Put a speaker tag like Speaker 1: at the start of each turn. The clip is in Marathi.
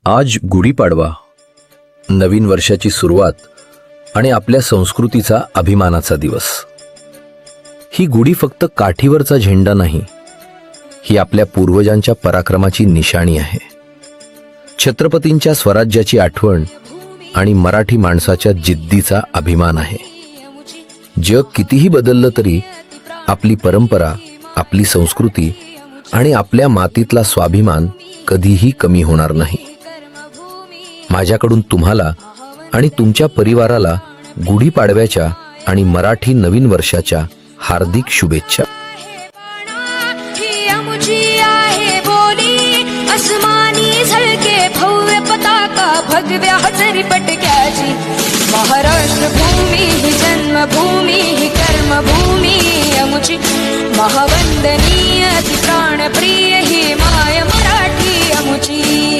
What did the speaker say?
Speaker 1: आज गुढीपाडवा, नवीन वर्षाची सुरुवात आणि आपल्या संस्कृतीचा अभिमानाचा दिवस. ही गुढी फक्त काठीवरचा झेंडा नाही, ही आपल्या पूर्वजांच्या पराक्रमाची निशाणी आहे. छत्रपतींच्या स्वराज्याची आठवण आणि मराठी माणसाच्या जिद्दीचा अभिमान आहे. जग कितीही बदललं तरी आपली परंपरा, आपली संस्कृती आणि आपल्या मातीतला स्वाभिमान कधीही कमी होणार नाही. माझ्याकडून तुम्हाला आणि तुमच्या परिवाराला गुढीपाडव्याच्या आणि मराठी नवीन वर्षाच्या हार्दिक शुभेच्छा.
Speaker 2: भगव्या हजरी पटक्याची महाराष्ट्र भूमी ही जन्मभूमी ही कर्मभूमी अमुची महावंदनीय ती प्राणप्रिय ही माय मराठी अमुची.